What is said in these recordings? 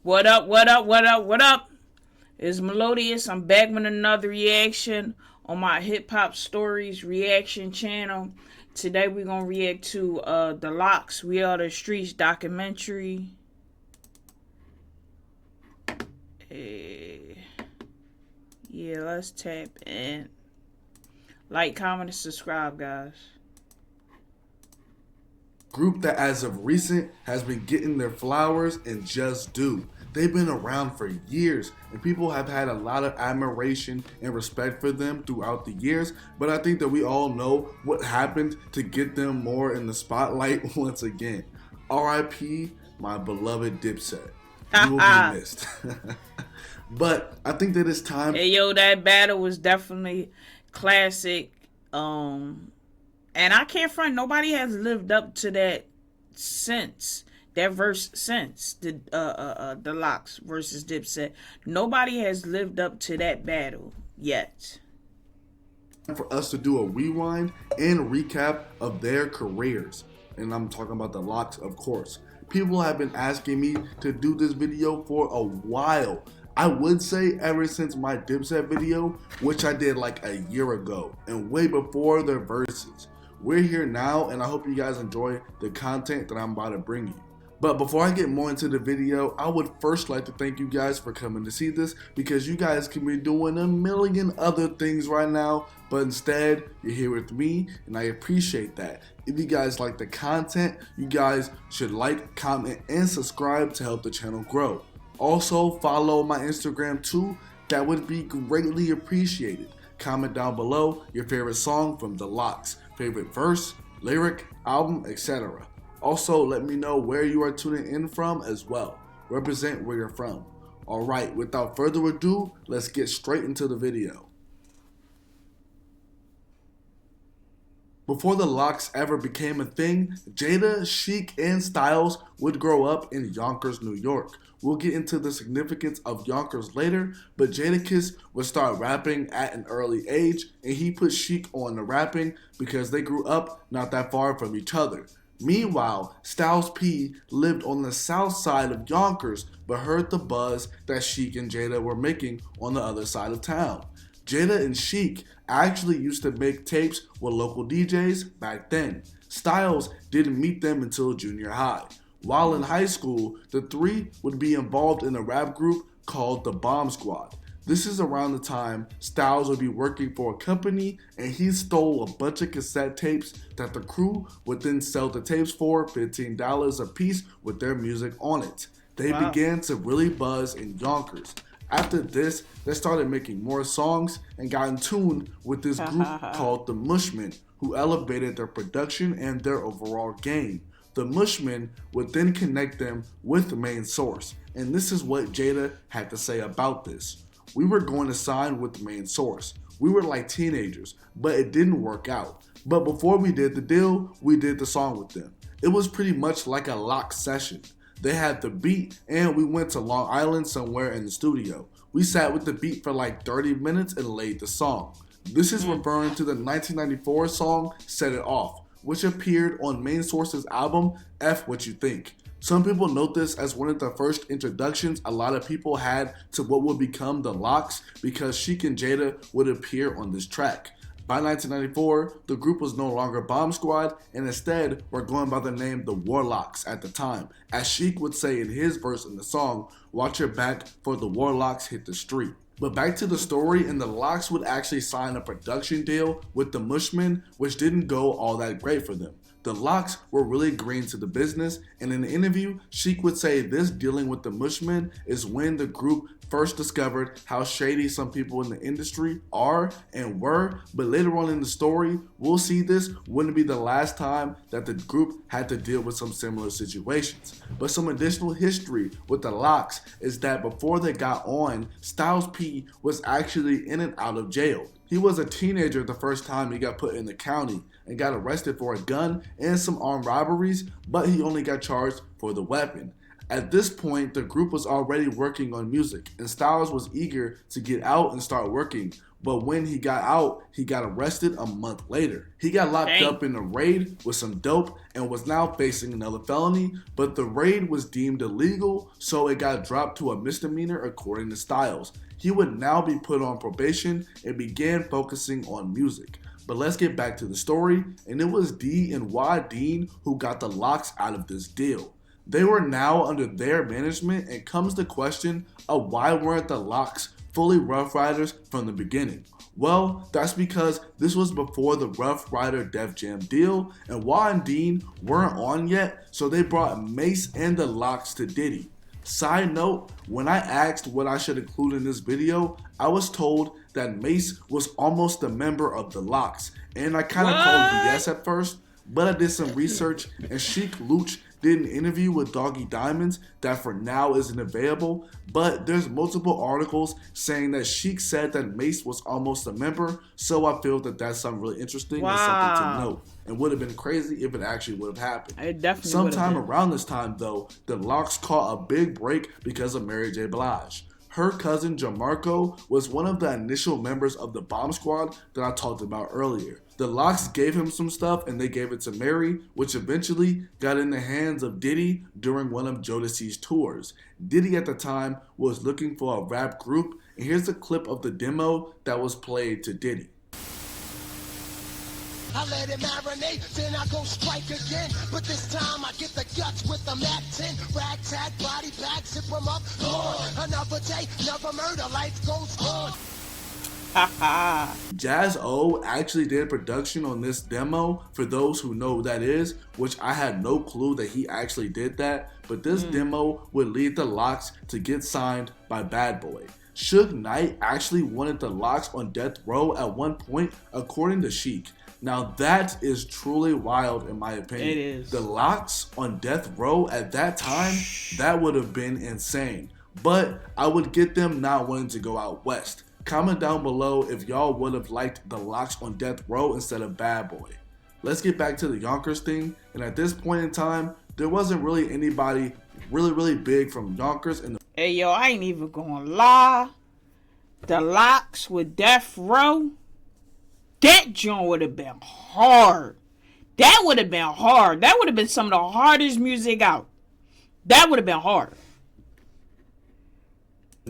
What up, what up, what up, what up? It's Melodious. I'm back with another reaction on my Hip Hop Stories reaction channel. Today we're going to react to the LOX, We Are the Streets documentary. Yeah, let's tap in. Like, comment, and subscribe, guys. Group that as of recent has been getting their flowers and just due. They've been around for years and people have had a lot of admiration and respect for them throughout the years, but I think that we all know what happened to get them more in the spotlight once again. RIP my beloved Dipset. You will be missed. But I think that it's time. Hey yo, that battle was definitely classic. And I can't front, nobody has lived up to that since. That verse since the LOX versus Dipset. Nobody has lived up to that battle yet. For us to do a rewind and recap of their careers. And I'm talking about the LOX, of course. People have been asking me to do this video for a while. I would say ever since my Dipset video, which I did like a year ago and way before their verses. We're here now and I hope you guys enjoy the content that I'm about to bring you. But before I get more into the video, I would first like to thank you guys for coming to see this, because you guys can be doing a million other things right now, but instead you're here with me and I appreciate that. If you guys like the content, you guys should like, comment, and subscribe to help the channel grow. Also follow my Instagram too, that would be greatly appreciated. Comment down below your favorite song from the LOX, favorite verse, lyric, album, etc. Also, let me know where you are tuning in from as well. Represent where you're from. Alright, without further ado, let's get straight into the video. Before the LOX ever became a thing, Jada, Sheek, and Styles would grow up in Yonkers, New York. We'll get into the significance of Yonkers later, but Jadakiss would start rapping at an early age, and he put Sheek on the rapping because they grew up not that far from each other. Meanwhile, Styles P lived on the south side of Yonkers, but heard the buzz that Sheek and Jada were making on the other side of town. Jada and Sheek actually used to make tapes with local DJs back then. Styles didn't meet them until junior high. While in high school, the three would be involved in a rap group called the Bomb Squad. This is around the time Styles would be working for a company and he stole a bunch of cassette tapes that the crew would then sell the tapes for $15 a piece with their music on it. They began to really buzz in Yonkers. After this, they started making more songs and got in tune with this group called the Mushmen, who elevated their production and their overall game. The Mushmen would then connect them with the main source, and this is what Jada had to say about this. We were going to sign with the main source. We were like teenagers, but it didn't work out. But before we did the deal, we did the song with them. It was pretty much like a LOX session. They had the beat and we went to Long Island somewhere in the studio. We sat with the beat for like 30 minutes and laid the song. This is referring to the 1994 song Set It Off, which appeared on Main Source's album F What You Think. Some people note this as one of the first introductions a lot of people had to what would become the LOX, because Sheek and Jada would appear on this track. By 1994, the group was no longer Bomb Squad and instead were going by the name the Warlocks at the time. As Sheek would say in his verse in the song, "Watch your back for the Warlocks hit the street." But back to the story, and the LOX would actually sign a production deal with the Mushmen, which didn't go all that great for them. The LOX were really green to the business, and in the interview, Sheek would say this dealing with the Mushmen is when the group first discovered how shady some people in the industry are and were, but later on in the story, we'll see this wouldn't be the last time that the group had to deal with some similar situations. But some additional history with the LOX is that before they got on, Styles P was actually in and out of jail. He was a teenager the first time he got put in the county and got arrested for a gun and some armed robberies, but he only got charged for the weapon. At this point, the group was already working on music, and Styles was eager to get out and start working. But when he got out, he got arrested a month later. He got locked up in a raid with some dope and was now facing another felony, but the raid was deemed illegal, so it got dropped to a misdemeanor according to Styles. He would now be put on probation and began focusing on music. But let's get back to the story, and it was D and Y Dean who got the LOX out of this deal. They were now under their management, and comes the question of why weren't the LOX fully Ruff Ryders from the beginning? Well, that's because this was before the Ruff Ryder Def Jam deal, and Y and Dean weren't on yet, so they brought Mace and the LOX to Diddy. Side note, when I asked what I should include in this video, I was told that Mace was almost a member of the LOX, and I kind of called BS at first, but I did some research, and Sheek Louch did an interview with Doggy Diamonds that for now isn't available, but there's multiple articles saying that Sheek said that Mace was almost a member, so I feel that that's something really interesting and something to note, and would have been crazy if it actually would have happened. It definitely Sometime around this time though, the LOX caught a big break because of Mary J. Blige. Her cousin Jamarco was one of the initial members of the Bomb Squad that I talked about earlier. The LOX gave him some stuff and they gave it to Mary, which eventually got in the hands of Diddy during one of Jadakiss' tours. Diddy at the time was looking for a rap group, and here's a clip of the demo that was played to Diddy. I let it marinate, then I go strike again. But this time I get the guts with the Mac 10. Rag tag, body bag, zip them up. Another day, another murder, life goes on. Jazz O actually did production on this demo, for those who know who that is, which I had no clue that he actually did that, but this demo would lead the LOX to get signed by Bad Boy. Suge Knight actually wanted the LOX on death row at one point, according to Sheek. Now that is truly wild in my opinion. It is. The LOX on death row at that time, that would have been insane. But I would get them not wanting to go out west. Comment down below if y'all would have liked the LOX on death row instead of Bad Boy. Let's get back to the Yonkers thing, and at this point in time, there wasn't really anybody really big from Yonkers in the— Hey yo, I ain't even gonna lie. The LOX with Death Row, that joint would have been hard. That would have been hard. That would have been some of the hardest music out. That would have been hard.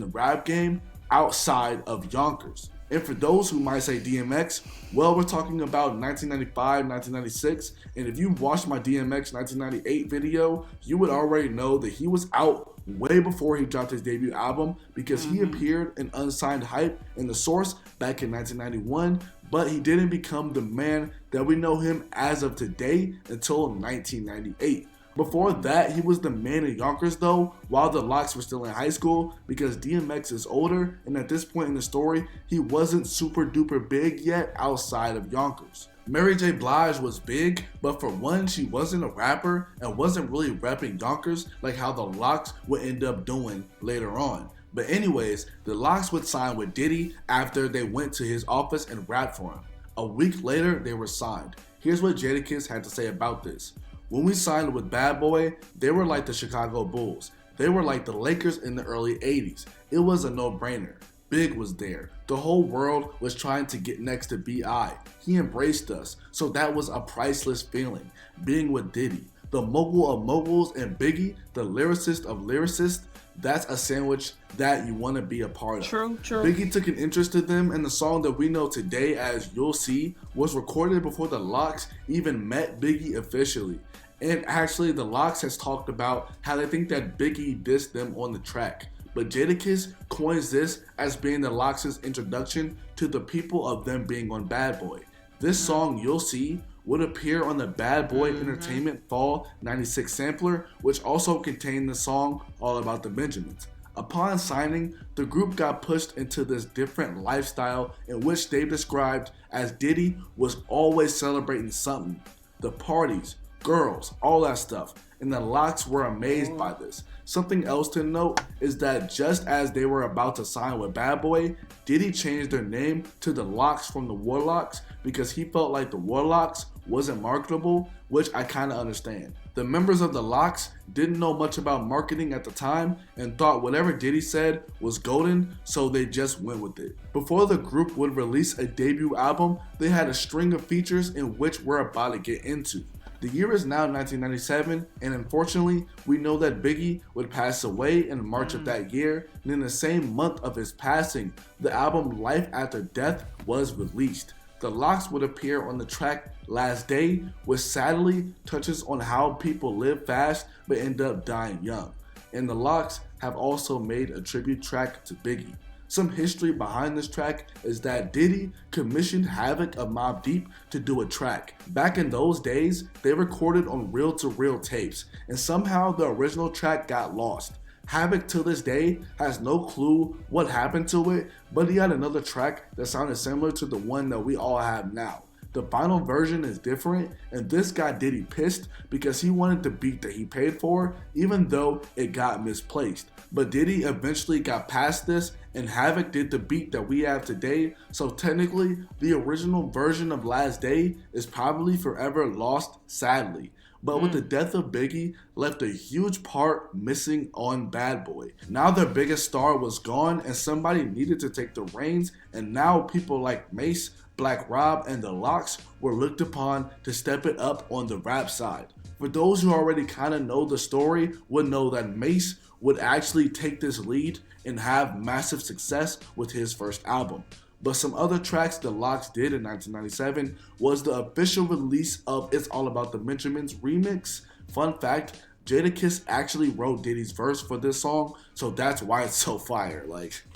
the rap game outside of Yonkers. And for those who might say DMX, well, we're talking about 1995, 1996, and if you watched my DMX 1998 video, you would already know that he was out way before he dropped his debut album, because he appeared in Unsigned Hype in The Source back in 1991, but he didn't become the man that we know him as of today until 1998. Before that, he was the man in Yonkers though, while the LOX were still in high school, because DMX is older, and at this point in the story, he wasn't super duper big yet outside of Yonkers. Mary J. Blige was big, but for one, she wasn't a rapper and wasn't really repping Yonkers like how the LOX would end up doing later on. But anyways, the LOX would sign with Diddy after they went to his office and rapped for him. A week later, they were signed. Here's what Jadakiss had to say about this. When we signed with Bad Boy, they were like the Chicago Bulls. They were like the Lakers in the early 80s. It was a no-brainer. Big was there. The whole world was trying to get next to B.I. He embraced us, so that was a priceless feeling. Being with Diddy, the mogul of moguls, and Biggie, the lyricist of lyricists, that's a sandwich that you want to be a part of. True. Biggie took an interest in them, and the song that we know today as You'll See was recorded before the LOX even met Biggie officially. And actually, the LOX has talked about how they think that Biggie dissed them on the track. But Jadakiss coins this as being the LOX's introduction to the people of them being on Bad Boy. This song, You'll See, would appear on the Bad Boy Entertainment Fall 96 sampler, which also contained the song All About the Benjamins. Upon signing, the group got pushed into this different lifestyle in which they described as Diddy was always celebrating something. The parties, girls, all that stuff, and the LOX were amazed by this. Something else to note is that just as they were about to sign with Bad Boy, Diddy changed their name to the LOX from the Warlocks because he felt like the Warlocks wasn't marketable, which I kinda understand. The members of the LOX didn't know much about marketing at the time and thought whatever Diddy said was golden, so they just went with it. Before the group would release a debut album, they had a string of features in which we're about to get into. The year is now 1997, and unfortunately, we know that Biggie would pass away in March of that year, and in the same month of his passing, the album Life After Death was released. The LOX would appear on the track Last Day, which sadly touches on how people live fast but end up dying young. And the LOX have also made a tribute track to Biggie. Some history behind this track is that Diddy commissioned Havoc of Mobb Deep to do a track. Back in those days, they recorded on reel-to-reel tapes, and somehow the original track got lost. Havoc to this day has no clue what happened to it, but he had another track that sounded similar to the one that we all have now. The final version is different, and this got Diddy pissed because he wanted the beat that he paid for, even though it got misplaced. But Diddy eventually got past this, and Havoc did the beat that we have today, so technically, the original version of Last Day is probably forever lost, sadly. But with the death of Biggie, left a huge part missing on Bad Boy. Now their biggest star was gone, and somebody needed to take the reins, and now people like Mace, Black Rob, and the LOX were looked upon to step it up on the rap side. For those who already kind of know the story, would know that Mace would actually take this lead and have massive success with his first album. But some other tracks the LOX did in 1997 was the official release of It's All About the Benjamins remix. Fun fact, Jadakiss actually wrote Diddy's verse for this song, so that's why it's so fire.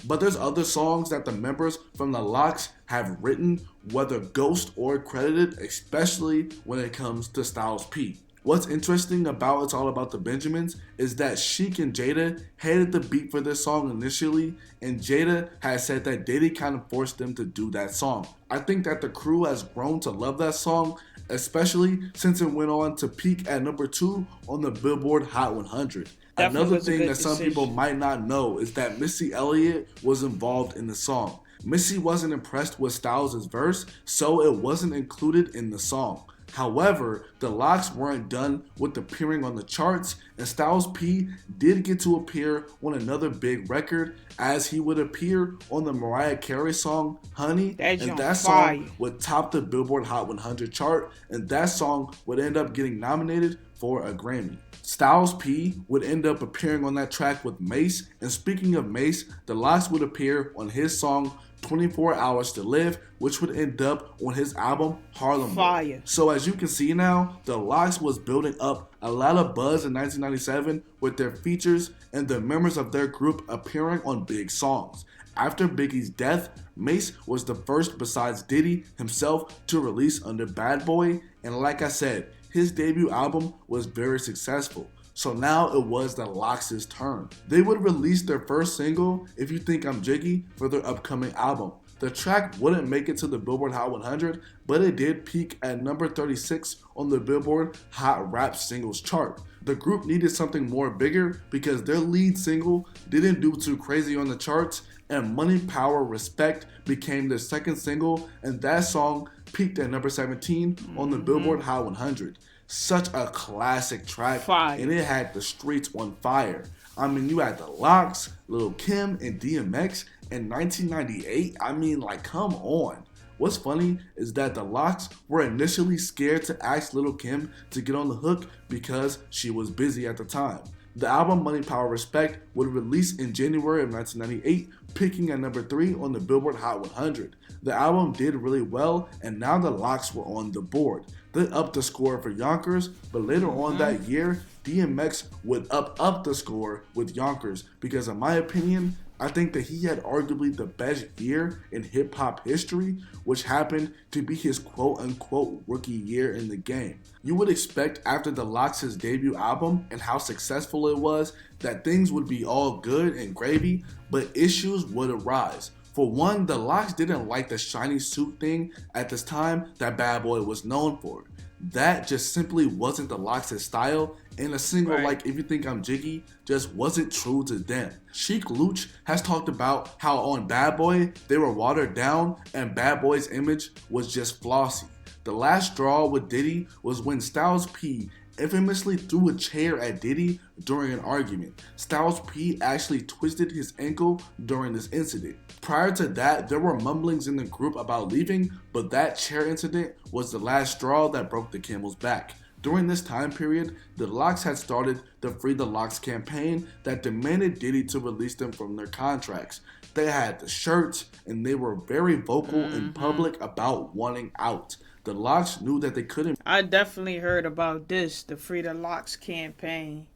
But there's other songs that the members from the LOX have written, whether ghost or credited, especially when it comes to Styles P. What's interesting about It's All About the Benjamins is that Sheek and Jada hated the beat for this song initially, and Jada has said that Diddy kind of forced them to do that song. I think that the crew has grown to love that song, especially since it went on to peak at number 2 on the Billboard Hot 100. Another thing that some people might not know is that Missy Elliott was involved in the song. Missy wasn't impressed with Styles' verse, so it wasn't included in the song. However, the LOX weren't done with appearing on the charts, and Styles P did get to appear on another big record, as he would appear on the Mariah Carey song Honey, and that song would top the Billboard Hot 100 chart, and that song would end up getting nominated for a Grammy. Styles P would end up appearing on that track with Mace, and speaking of Mace, the LOX would appear on his song 24 Hours to Live, which would end up on his album Harlem. Fire. So as you can see now, the LOX was building up a lot of buzz in 1997 with their features and the members of their group appearing on big songs. After Biggie's death, Mace was the first besides Diddy himself to release under Bad Boy, and like I said, his debut album was very successful. So now it was the LOX's turn. They would release their first single, If You Think I'm Jiggy, for their upcoming album. The track wouldn't make it to the Billboard Hot 100, but it did peak at number 36 on the Billboard Hot Rap Singles chart. The group needed something more bigger because their lead single didn't do too crazy on the charts, and Money, Power, Respect became their second single, and that song peaked at number 17 on the Billboard Hot 100. Such a classic track, and it had the streets on fire. I mean, you had the LOX, Lil' Kim, and DMX in 1998. I mean, come on. What's funny is that the LOX were initially scared to ask Lil' Kim to get on the hook because she was busy at the time. The album Money, Power, Respect would release in January of 1998, peaking at number 3 on the Billboard Hot 100. The album did really well, and now the LOX were on the board. They upped the score for Yonkers, but later on that year, DMX would up the score with Yonkers because in my opinion, I think that he had arguably the best year in hip-hop history, which happened to be his quote-unquote rookie year in the game. You would expect after the LOX's debut album and how successful it was that things would be all good and gravy, but issues would arise. For one, the LOX didn't like the shiny suit thing at this time that Bad Boy was known for. That just simply wasn't the LOX's style, and a single like If You Think I'm Jiggy just wasn't true to them. Sheek Louch has talked about how on Bad Boy they were watered down and Bad Boy's image was just flossy. The last straw with Diddy was when Styles P infamously threw a chair at Diddy during an argument. Styles P actually twisted his ankle during this incident. Prior to that, there were mumblings in the group about leaving, but that chair incident was the last straw that broke the camel's back. During this time period, the LOX had started the Free the LOX campaign that demanded Diddy to release them from their contracts. They had the shirts, and they were very vocal in public about wanting out. The LOX knew that they couldn't. I definitely heard about this, the Free the LOX campaign.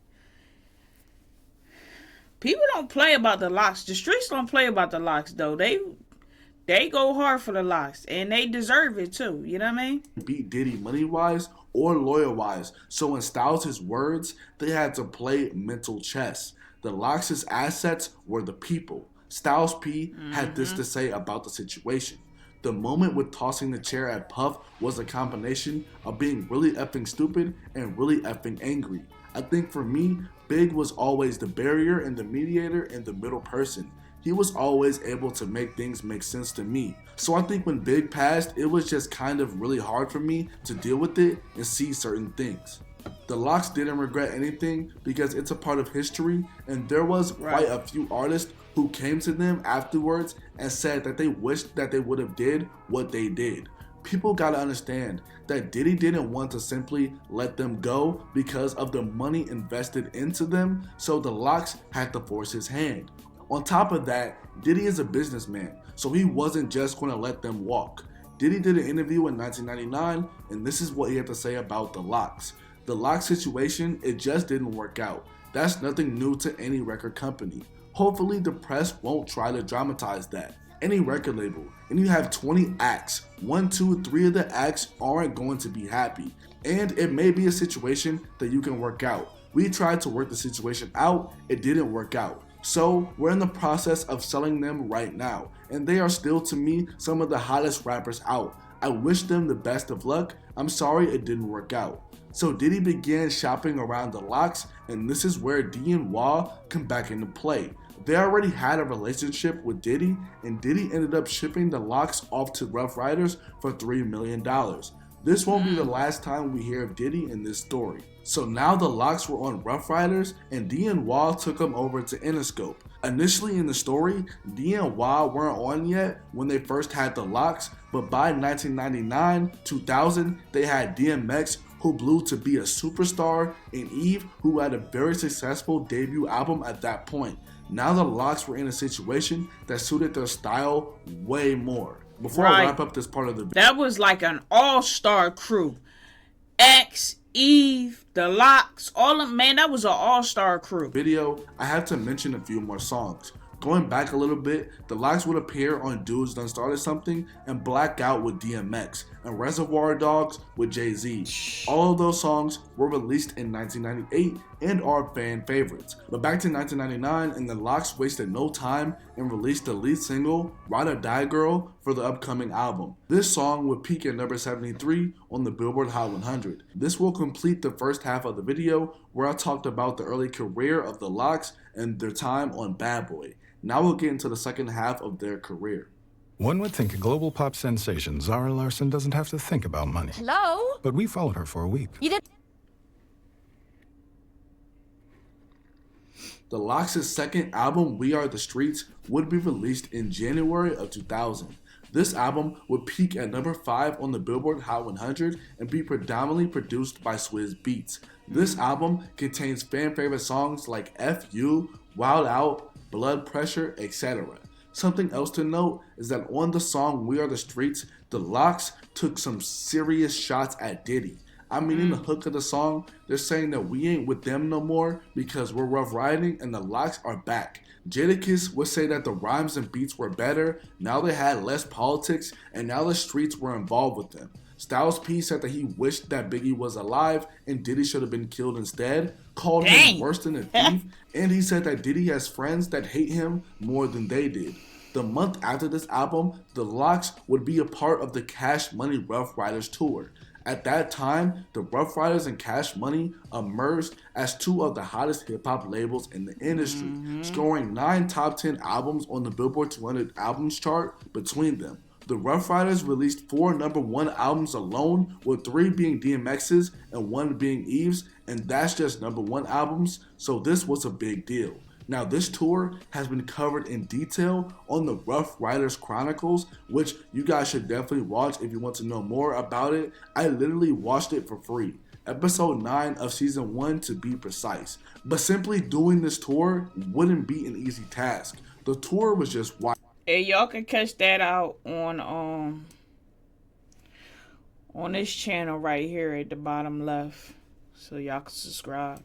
People don't play about the LOX. The streets don't play about the LOX, though. They go hard for the LOX, and they deserve it too. You know what I mean? Beat Diddy money-wise or lawyer-wise. So in Styles' words, they had to play mental chess. The LOX's assets were the people. Styles P had this to say about the situation. The moment with tossing the chair at Puff was a combination of being really effing stupid and really effing angry. I think for me, Big was always the barrier and the mediator and the middle person. He was always able to make things make sense to me. So I think when Big passed, it was just kind of really hard for me to deal with it and see certain things. The LOX didn't regret anything because it's a part of history, and there was quite a few artists who came to them afterwards and said that they wished that they would have did what they did. People gotta understand that Diddy didn't want to simply let them go because of the money invested into them, so the LOX had to force his hand. On top of that, Diddy is a businessman, so he wasn't just gonna let them walk. Diddy did an interview in 1999, and this is what he had to say about the LOX. The LOX situation, it just didn't work out. That's nothing new to any record company. Hopefully the press won't try to dramatize that. Any record label, and you have 20 acts, 1, 2, 3 of the acts aren't going to be happy. And it may be a situation that you can work out. We tried to work the situation out, it didn't work out. So we're in the process of selling them right now, and they are still to me some of the hottest rappers out. I wish them the best of luck. I'm sorry it didn't work out. So Diddy began shopping around the LOX, and this is where D and Wah come back into play. They already had a relationship with Diddy, and Diddy ended up shipping the LOX off to Ruff Ryders for $3 million. This won't be the last time we hear of Diddy in this story. So now the LOX were on Ruff Ryders, and D and Wah took them over to Interscope. Initially in the story, D and Wah weren't on yet when they first had the LOX, but by 1999-2000, they had DMX, who blew to be a superstar, and Eve, who had a very successful debut album at that point. Now the LOX were in a situation that suited their style way more. Before I wrap up this part of the video, that was like an all-star crew. X, Eve, the LOX, all of man, that was an all-star crew. I have to mention a few more songs. Going back a little bit, the LOX would appear on Dudes Done Started Something and Black Out with DMX and Reservoir Dogs with Jay-Z. All of those songs were released in 1998 and are fan favorites. But back to 1999, and the LOX wasted no time and released the lead single, Ride or Die Girl, for the upcoming album. This song would peak at number 73 on the Billboard Hot 100. This will complete the first half of the video where I talked about the early career of the LOX and their time on Bad Boy. Now we'll get into the second half of their career. One would think a global pop sensation, Zara Larsson, doesn't have to think about money. Hello? But we followed her for a week. You did? The LOX's second album, We Are the Streets, would be released in January of 2000. This album would peak at number 5 on the Billboard Hot 100 and be predominantly produced by Swizz Beatz. This album contains fan favorite songs like F You, Wild Out, Blood Pressure, etc. Something else to note is that on the song We Are the Streets, the LOX took some serious shots at Diddy. I mean, in the hook of the song, they're saying that we ain't with them no more because we're rough riding and the LOX are back. Jadakiss would say that the rhymes and beats were better, now they had less politics, and now the streets were involved with them. Styles P said that he wished that Biggie was alive and Diddy should have been killed instead, called him worse than a thief, and he said that Diddy has friends that hate him more than they did. The month after this album, the LOX would be a part of the Cash Money Ruff Ryders tour. At that time, the Ruff Ryders and Cash Money emerged as two of the hottest hip-hop labels in the industry, scoring 9 top 10 albums on the Billboard 200 albums chart between them. The Ruff Ryders released 4 #1 albums alone, with 3 being DMX's and 1 being Eve's, and that's just #1 albums, so this was a big deal. Now, this tour has been covered in detail on the Ruff Ryders Chronicles, which you guys should definitely watch if you want to know more about it. I literally watched it for free. Episode 9 of season 1 to be precise. But simply doing this tour wouldn't be an easy task. The tour was just wild. Hey, y'all can catch that out on this channel right here at the bottom left, so y'all can subscribe.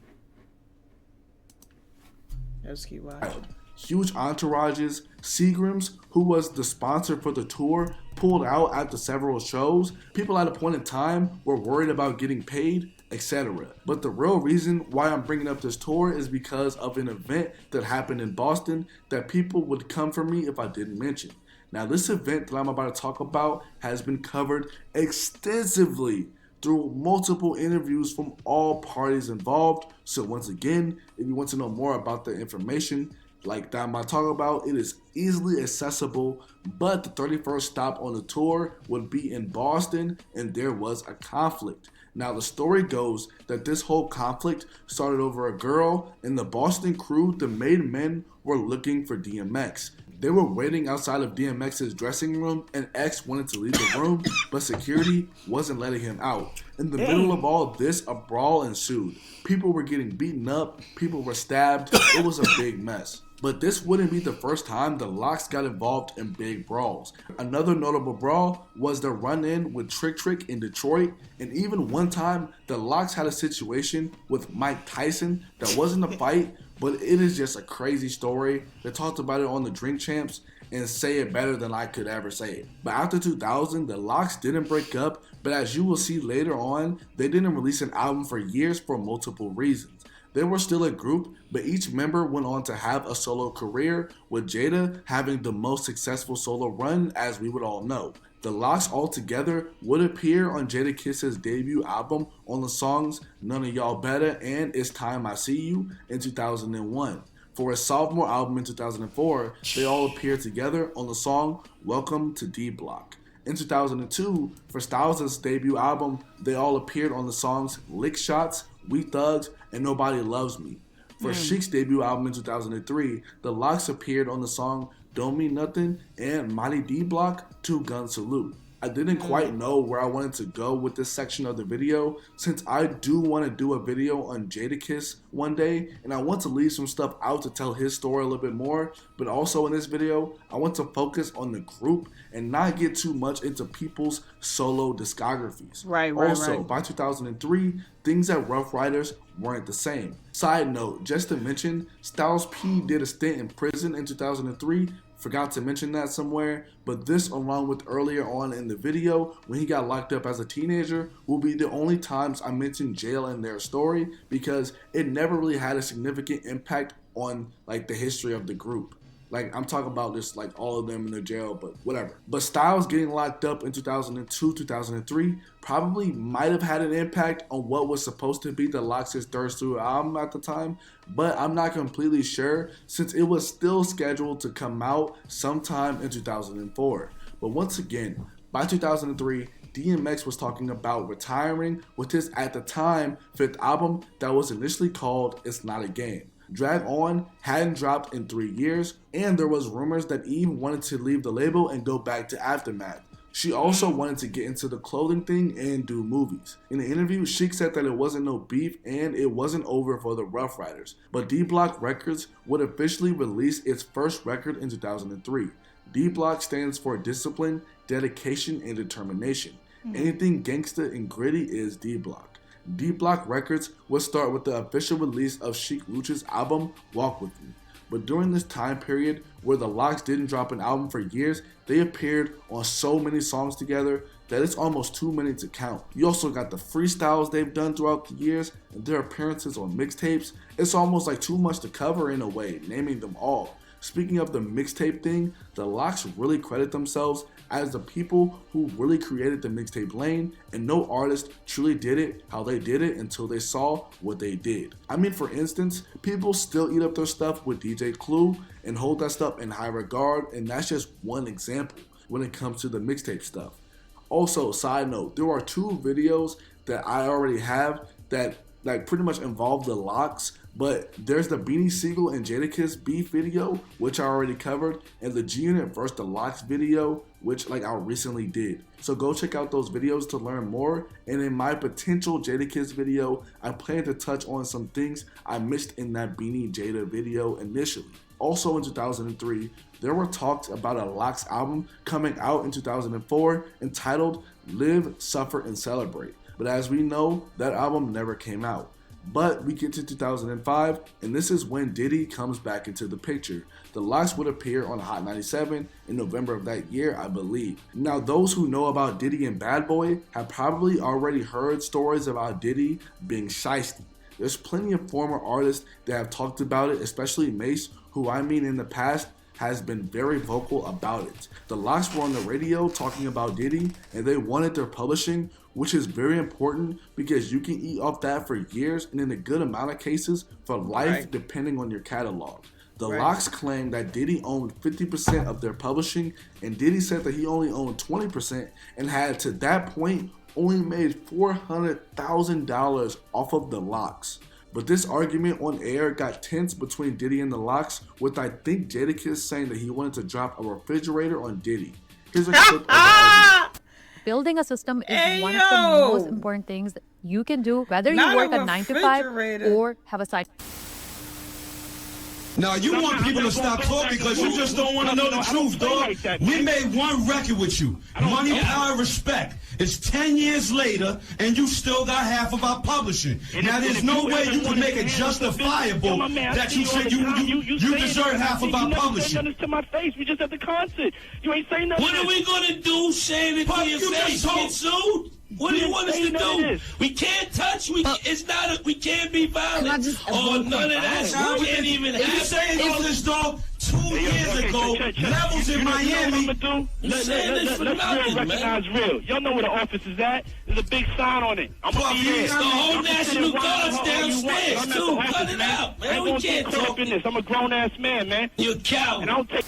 Let's keep watching. Huge entourages. Seagram's, who was the sponsor for the tour, pulled out after several shows. People at a point in time were worried about getting paid, etc. But the real reason why I'm bringing up this tour is because of an event that happened in Boston that people would come for me if I didn't mention. Now, this event that I'm about to talk about has been covered extensively through multiple interviews from all parties involved. So once again, if you want to know more about the information like that I'm about to talk about, it is easily accessible. But the 31st stop on the tour would be in Boston, and there was a conflict. Now, the story goes that this whole conflict started over a girl, and the Boston crew, the main men, were looking for DMX. They were waiting outside of DMX's dressing room, and X wanted to leave the room, but security wasn't letting him out. In the middle of all this, a brawl ensued. People were getting beaten up, people were stabbed, it was a big mess. But this wouldn't be the first time the LOX got involved in big brawls. Another notable brawl was the run-in with Trick in Detroit, and even one time the LOX had a situation with Mike Tyson that wasn't a fight, but it is just a crazy story. They talked about it on the Drink Champs and say it better than I could ever say it. But after 2000, the LOX didn't break up, but as you will see later on, they didn't release an album for years for multiple reasons. They were still a group, but each member went on to have a solo career, with Jada having the most successful solo run, as we would all know. The LOX altogether would appear on Jadakiss's debut album on the songs None of Y'all Better and It's Time I See You in 2001. For his sophomore album in 2004, they all appeared together on the song Welcome to D Block. In 2002, for Styles' debut album, they all appeared on the songs Lick Shots, We Thugs, and Nobody Loves Me. For Sheek's debut album in 2003, the LOX appeared on the song Don't Mean Nothing and Mighty D Block, Two Gun Salute. I didn't quite know where I wanted to go with this section of the video, since I do want to do a video on Jadakiss one day, and I want to leave some stuff out to tell his story a little bit more, but also in this video, I want to focus on the group and not get too much into people's solo discographies. Right. By 2003, things at Ruff Ryders weren't the same. Side note, just to mention, Styles P did a stint in prison in 2003, forgot to mention that somewhere, but this, along with earlier on in the video when he got locked up as a teenager, will be the only times I mention jail in their story, because it never really had a significant impact on like the history of the group. Like, I'm talking about just like all of them in the jail, but whatever. But Styles getting locked up in 2002, 2003 probably might have had an impact on what was supposed to be the LOX's third studio album at the time, but I'm not completely sure since it was still scheduled to come out sometime in 2004. But once again, by 2003, DMX was talking about retiring with his, at the time, 5th album that was initially called It's Not a Game. Drag On hadn't dropped in 3 years, and there was rumors that Eve wanted to leave the label and go back to Aftermath. She also wanted to get into the clothing thing and do movies. In the interview, Sheek said that it wasn't no beef and it wasn't over for the Ruff Ryders, but D Block Records would officially release its first record in 2003. D Block stands for discipline, dedication, and determination. Anything gangsta and gritty is D Block. D Block Records would start with the official release of Sheek Louch's album, Walk With Me. But during this time period where the LOX didn't drop an album for years, they appeared on so many songs together that it's almost too many to count. You also got the freestyles they've done throughout the years and their appearances on mixtapes. It's almost like too much to cover in a way, naming them all. Speaking of the mixtape thing, the LOX really credit themselves as the people who really created the mixtape lane, and no artist truly did it how they did it until they saw what they did. I mean, for instance, people still eat up their stuff with DJ Clue and hold that stuff in high regard, and that's just one example. when it comes to the mixtape stuff. Also, side note, there are 2 videos that I already have that like pretty much involve the LOX, but there's the Beanie Siegel and Jadakiss beef video, which I already covered, and the G Unit versus the LOX video, which like I recently did. So go check out those videos to learn more. And in my potential Jadakiss video, I plan to touch on some things I missed in that Beanie Jada video initially. Also in 2003, there were talks about a LOX album coming out in 2004 entitled Live, Suffer, and Celebrate. But as we know, that album never came out. But we get to 2005, and this is when Diddy comes back into the picture. The LOX would appear on Hot 97 in November of that year, I believe. Now, those who know about Diddy and Bad Boy have probably already heard stories about Diddy being shiesty. There's plenty of former artists that have talked about it, especially Mace, who I mean in the past has been very vocal about it. The LOX were on the radio talking about Diddy, and they wanted their publishing, which is very important because you can eat off that for years and in a good amount of cases for life, depending on your catalog. The LOX claimed that Diddy owned 50% of their publishing, and Diddy said that he only owned 20% and had to that point only made $400,000 off of the LOX. But this argument on air got tense between Diddy and the LOX, with I think Jadakiss saying that he wanted to drop a refrigerator on Diddy. Here's a clip of the argument. Building a system is one of the most important things that you can do, whether you work a 9 to 5 or have a side. Now, you want people to stop talking because you just don't want to know the truth, dog. We made one record with you. Money, Power, Respect. It's 10 years later, and you still got half of our publishing. Now, there's no way you can make it justifiable that you said you deserve half of our publishing. You done this to my face. We just at the concert. You ain't saying nothing. What are we going to do saying it to your face? Get sued? What do you want us to do? We can't touch. It's not. We can't be violent. Or none of that. We can't even have. You saying all this, dog? 2 years ago, Levels in Miami. Let's real recognize real. Y'all know where the office is at. There's a big sign on it. I'm gonna be here. The whole National Guard's downstairs too. Cut it out, man. We can't talk in this. I'm a grown ass man, man. You're a coward. And I don't take.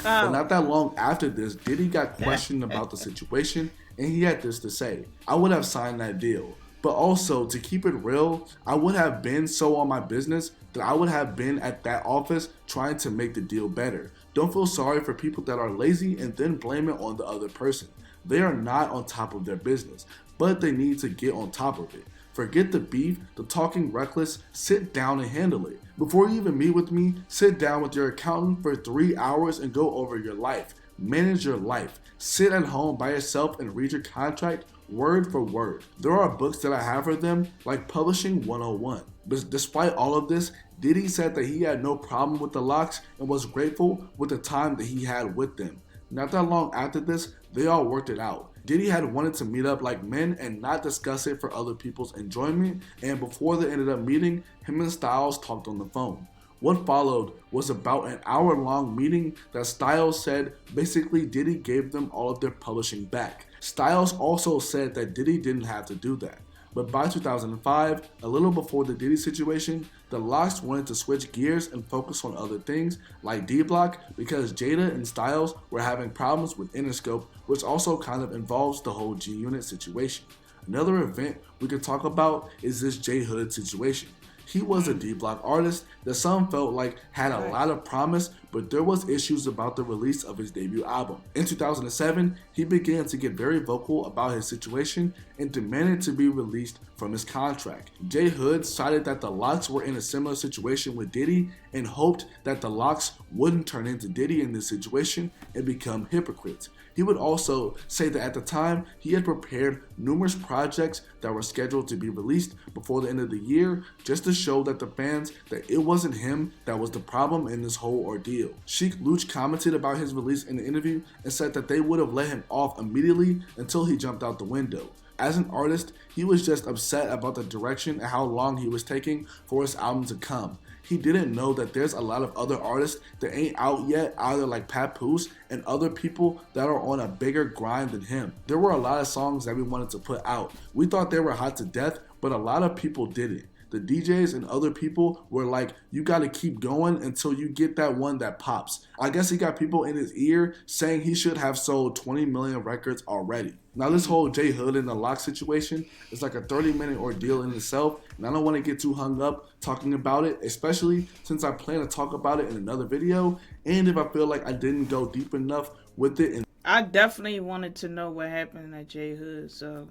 But not that long after this, Diddy got questioned about the situation, and he had this to say: I would have signed that deal. But also, to keep it real, I would have been so on my business that I would have been at that office trying to make the deal better. Don't feel sorry for people that are lazy and then blame it on the other person. They are not on top of their business, but they need to get on top of it. Forget the beef, the talking reckless, sit down and handle it. Before you even meet with me, sit down with your accountant for 3 hours and go over your life. Manage your life. Sit at home by yourself and read your contract word for word. There are books that I have for them, like Publishing 101. But despite all of this, Diddy said that he had no problem with the LOX and was grateful with the time that he had with them. Not that long after this, they all worked it out. Diddy had wanted to meet up like men and not discuss it for other people's enjoyment, and before they ended up meeting, him and Styles talked on the phone. What followed was about an hour-long meeting that Styles said basically Diddy gave them all of their publishing back. Styles also said that Diddy didn't have to do that. But by 2005, a little before the Diddy situation, the LOX wanted to switch gears and focus on other things like D-Block because Jada and Styles were having problems with Interscope, which also kind of involves the whole G Unit situation. Another event we could talk about is this J Hood situation. He was a D-Block artist that some felt like had a lot of promise, but there was issues about the release of his debut album. In 2007, he began to get very vocal about his situation and demanded to be released from his contract. J Hood cited that the LOX were in a similar situation with Diddy and hoped that the LOX wouldn't turn into Diddy in this situation and become hypocrites. He would also say that at the time, he had prepared numerous projects that were scheduled to be released before the end of the year just to show that the fans that it wasn't him that was the problem in this whole ordeal. Sheek Louch commented about his release in the interview and said that they would have let him off immediately until he jumped out the window. As an artist, he was just upset about the direction and how long he was taking for his album to come. He didn't know that there's a lot of other artists that ain't out yet, either like Papoose and other people that are on a bigger grind than him. There were a lot of songs that we wanted to put out. We thought they were hot to death, but a lot of people didn't. The DJs and other people were like, you got to keep going until you get that one that pops. I guess he got people in his ear saying he should have sold 20 million records already. Now this whole J Hood and the LOX situation is like a 30-minute ordeal in itself, and I don't want to get too hung up talking about it, especially since I plan to talk about it in another video, and if I feel like I didn't go deep enough with it. I definitely wanted to know what happened to J Hood, so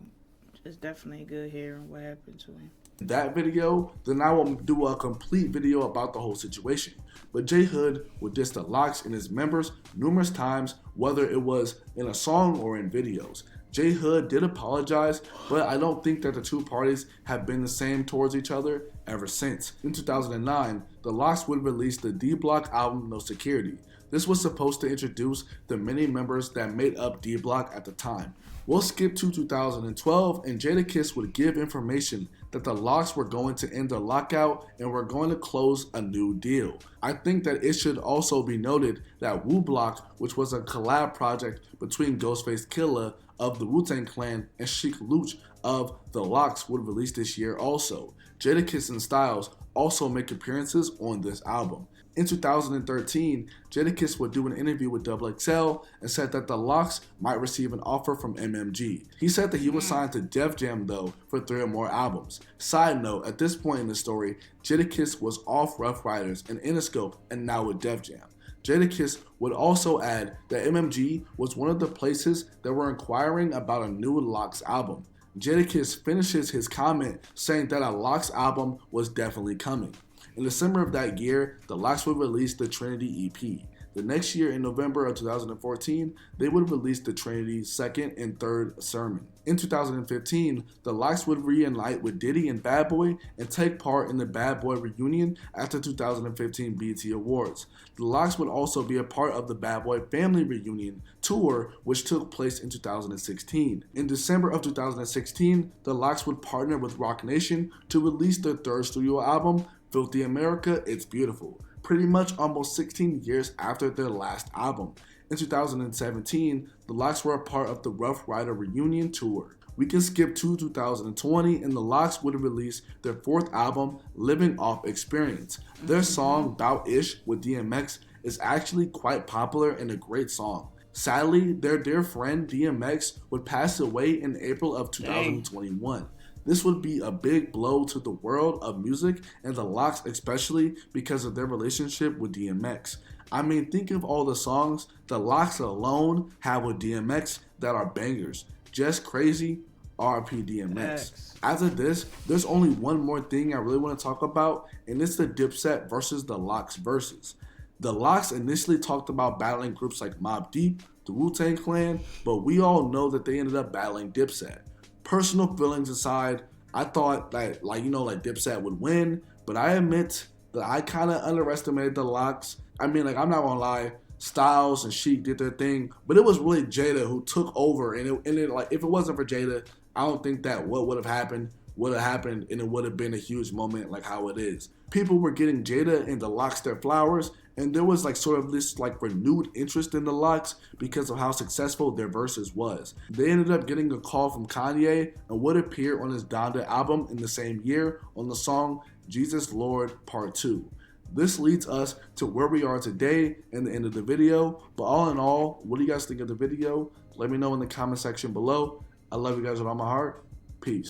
it's definitely good hearing what happened to him. That video, then I will do a complete video about the whole situation. But J Hood would diss the LOX and his members numerous times, whether it was in a song or in videos. J Hood did apologize, but I don't think that the two parties have been the same towards each other ever since. In 2009, the LOX would release the D Block album No Security. This was supposed to introduce the many members that made up D Block at the time. We'll skip to 2012, and Jadakiss would give information that the LOX were going to end the lockout and were going to close a new deal. I think that it should also be noted that Wu Block, which was a collab project between Ghostface Killah of the Wu-Tang Clan and Sheek Louch of the LOX, would release this year also. Jadakiss and Styles also make appearances on this album. In 2013, Jadakiss would do an interview with XXL and said that the LOX might receive an offer from MMG. He said that he was signed to Def Jam though for 3 or more albums. Side note, at this point in the story, Jadakiss was off Ruff Ryders and Interscope and now with Def Jam. Jadakiss would also add that MMG was one of the places that were inquiring about a new LOX album. Jadakiss finishes his comment saying that a LOX album was definitely coming. In December of that year, the LOX would release the Trinity EP. The next year, in November of 2014, they would release the Trinity's second and third sermon. In 2015, the LOX would reunite with Diddy and Bad Boy and take part in the Bad Boy reunion at the 2015 BET Awards. The LOX would also be a part of the Bad Boy Family Reunion tour, which took place in 2016. In December of 2016, the LOX would partner with Roc Nation to release their third studio album, Filthy America, It's Beautiful, pretty much almost 16 years after their last album. In 2017, the LOX were a part of the Ruff Ryders reunion tour. We can skip to 2020, and the LOX would release their 4th album, Living Off Experience. Their song, Bout Ish with DMX, is actually quite popular and a great song. Sadly, their dear friend DMX would pass away in April of 2021. This would be a big blow to the world of music and the LOX, especially because of their relationship with DMX. I mean, think of all the songs the LOX alone have with DMX that are bangers. Just Crazy, RIP DMX. After this, there's only one more thing I really want to talk about, and it's the Dipset versus the LOX versus. The LOX initially talked about battling groups like Mobb Deep, the Wu-Tang Clan, but we all know that they ended up battling Dipset. Personal feelings aside, I thought that Dipset would win, but I admit that I kind of underestimated the LOX. I mean, I'm not gonna lie, Styles and Sheek did their thing, but it was really Jada who took over, and if it wasn't for Jada, I don't think that what would have happened, and it would have been a huge moment like how it is. People were getting Jada and the LOX their flowers, and there was sort of this renewed interest in the LOX because of how successful their verses was. They ended up getting a call from Kanye and would appear on his Donda album in the same year on the song Jesus Lord Part 2. This leads us to where we are today and the end of the video. But all in all, what do you guys think of the video? Let me know in the comment section below. I love you guys with all my heart. Peace.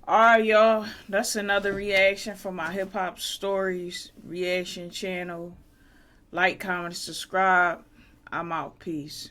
Alright, y'all. That's another reaction from my Hip Hop Stories reaction channel. Like, comment, subscribe. I'm out. Peace.